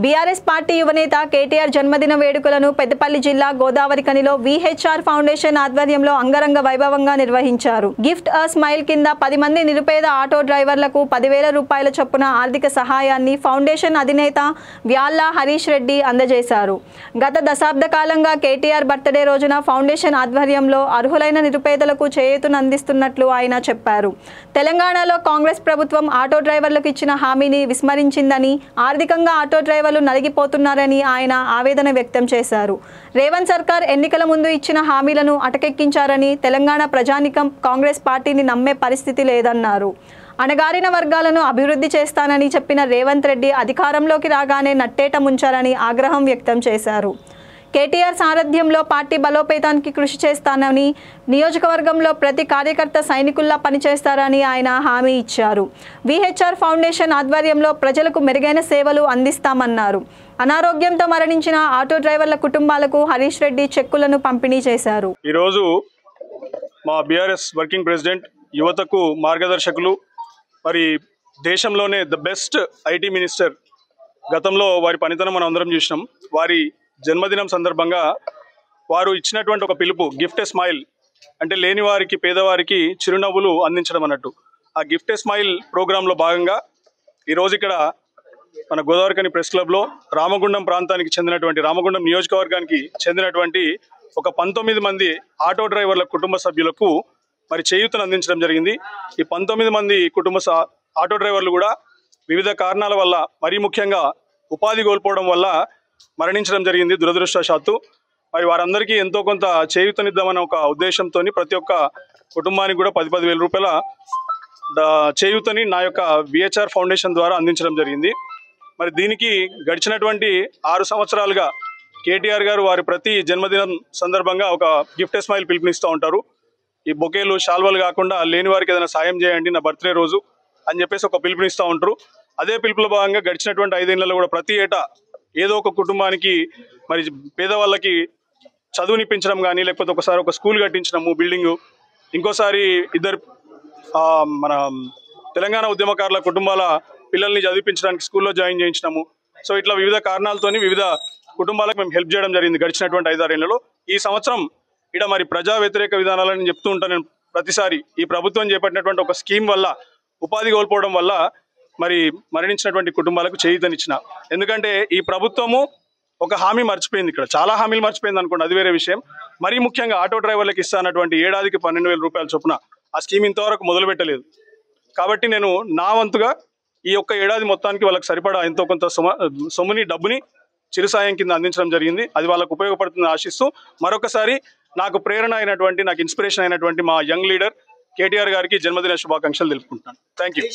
BRS party యువనేత కేటీఆర్ జన్మదిన వేడుకలను పెద్దపల్లి జిల్లా గోదావరిఖనిలో విహెచ్ఆర్ ఫౌండేషన్ ఆధ్వర్యంలో అంగరంగ వైభవంగా నిర్వహించారు. గిఫ్ట్ అ స్మైల్ కింద 10 మంది నిరుపేద ఆటో డ్రైవర్లకు 10,000 రూపాయల చొప్పున ఆర్థిక సహాయాన్ని ఫౌండేషన్ అధినేత వ్యాల్లా హరీష్ రెడ్డి అందజేశారు. గత దశాబ్ద కాలంగా కేటీఆర్ బర్త్డే రోజున ఫౌండేషన్ ఆధ్వర్యంలో అర్హులైన నిరుపేదలకు చేయూతను అందిస్తున్నట్లు ఆయన చెప్పారు. తెలంగాణలో కాంగ్రెస్ ప్రభుత్వం ఆటో డ్రైవర్లకు ఇచ్చిన హామీని విస్మరించిందని, ఆర్థికంగా ఆటో డ్రైవర్లు నలిగిపోతున్నారని ఆయన ఆవేదన వ్యక్తం చేశారు. రేవంత్ సర్కార్ ఎన్నికల ముందు ఇచ్చిన హామీలను అటకెక్కించారని, తెలంగాణ ప్రజానికం కాంగ్రెస్ పార్టీని నమ్మే పరిస్థితి లేదన్నారు. అణగారిన వర్గాలను అభివృద్ధి చేస్తానని చెప్పిన రేవంత్ రెడ్డి అధికారంలోకి రాగానే నట్టేట ముంచారని ఆగ్రహం వ్యక్తం చేశారు. కేటీఆర్ సారథ్యంలో పార్టీ బలోపేతానికి కృషి చేస్తానని, నియోజకవర్గంలో ప్రతి కార్యకర్త సైనికుల్లా పనిచేస్తారని ఆయన హామీ ఇచ్చారు. విహెచ్ఆర్ ఫౌండేషన్ ఆధ్వర్యంలో ప్రజలకు మెరుగైన సేవలు అందిస్తామన్నారు. అనారోగ్యంతో మరణించిన ఆటో డ్రైవర్ల కుటుంబాలకు హరీష్ రెడ్డి చెక్కులను పంపిణీ చేశారు. ఈరోజు మా బీఆర్ఎస్ వర్కింగ్ ప్రెసిడెంట్, యువతకు మార్గదర్శకులు, మరి దేశంలోనే ద బెస్ట్ ఐటీ మినిస్టర్, గతంలో వారి పనితనం మనం అందరం చూసినాం. వారి జన్మదినం సందర్భంగా వారు ఇచ్చినటువంటి ఒక పిలుపు గిఫ్ట్ ఎ స్మైల్, అంటే లేని వారికి, పేదవారికి చిరునవ్వులు అందించడం అన్నట్టు. ఆ గిఫ్ట్ ఎ స్మైల్ ప్రోగ్రాంలో భాగంగా ఈరోజు ఇక్కడ మన గోదావరిఖని ప్రెస్ క్లబ్లో రామగుండం ప్రాంతానికి చెందినటువంటి, రామగుండం నియోజకవర్గానికి చెందినటువంటి ఒక 19 మంది ఆటో డ్రైవర్ల కుటుంబ సభ్యులకు మరి చేయూతను అందించడం జరిగింది. ఈ 19 మంది ఆటో డ్రైవర్లు కూడా వివిధ కారణాల వల్ల, మరీ ముఖ్యంగా ఉపాధి కోల్పోవడం వల్ల మరణించడం జరిగింది దురదృష్టవశాత్తు. మరి వారందరికీ ఎంతో కొంత చేయూతనిద్దామన్న ఒక ఉద్దేశంతో ప్రతి ఒక్క కుటుంబానికి కూడా 10,000 రూపాయల చేయూతని నా యొక్క విహెచ్ఆర్ ఫౌండేషన్ ద్వారా అందించడం జరిగింది. మరి దీనికి గడిచినటువంటి 6 సంవత్సరాలుగా కేటీఆర్ గారు వారి ప్రతి జన్మదినం సందర్భంగా ఒక గిఫ్ట్ ఎ స్మైల్ పిలుపునిస్తూ ఉంటారు. ఈ బొకేలు, శాల్వాలు కాకుండా లేని వారికి ఏదైనా సాయం చేయండి నా బర్త్డే రోజు అని చెప్పేసి ఒక పిలుపునిస్తూ ఉంటారు. అదే పిలుపులో భాగంగా గడిచినటువంటి 5 ఏళ్లలో కూడా ప్రతి ఏటా ఏదో ఒక కుటుంబానికి, మరి పేదవాళ్ళకి చదువునిపించడం కానీ, లేకపోతే ఒకసారి ఒక స్కూల్ కట్టించడము, బిల్డింగు, ఇంకోసారి ఇద్దరు మన తెలంగాణ ఉద్యమకారుల కుటుంబాల పిల్లల్ని చదివించడానికి స్కూల్లో జాయిన్ చేయించడము. సో ఇట్లా వివిధ కారణాలతోని వివిధ కుటుంబాలకు మేము హెల్ప్ చేయడం జరిగింది గడిచినటువంటి 5-6 ఏళ్లలో. ఈ సంవత్సరం ఇక్కడ మరి ప్రజా వ్యతిరేక విధానాలని చెప్తూ ఉంటాను నేను ప్రతిసారి. ఈ ప్రభుత్వం చేపట్టినటువంటి ఒక స్కీమ్ వల్ల, ఉపాధి కోల్పోవడం వల్ల మరి మరణించినటువంటి కుటుంబాలకు చేయూతనిచ్చిన. ఎందుకంటే ఈ ప్రభుత్వము ఒక హామీ మర్చిపోయింది, ఇక్కడ చాలా హామీలు మర్చిపోయింది అనుకోండి, అది వేరే విషయం. మరీ ముఖ్యంగా ఆటో డ్రైవర్లకు ఇస్తానటువంటి ఏడాదికి 12,000 రూపాయల చొప్పున ఆ స్కీమ్ ఇంతవరకు మొదలు పెట్టలేదు. కాబట్టి నేను నా వంతుగా ఈ ఒక్క ఏడాది మొత్తానికి వాళ్ళకి సరిపడా ఎంతో కొంత సొమ్ముని, డబ్బుని చిరుసాయం కింద అందించడం జరిగింది. అది వాళ్ళకు ఉపయోగపడుతుందని ఆశిస్తూ మరొకసారి నాకు ప్రేరణ అయినటువంటి, నాకు ఇన్స్పిరేషన్ అయినటువంటి మా యంగ్ లీడర్ కేటీఆర్ గారికి జన్మదిన శుభాకాంక్షలు తెలుపుకుంటున్నాను. Thank you.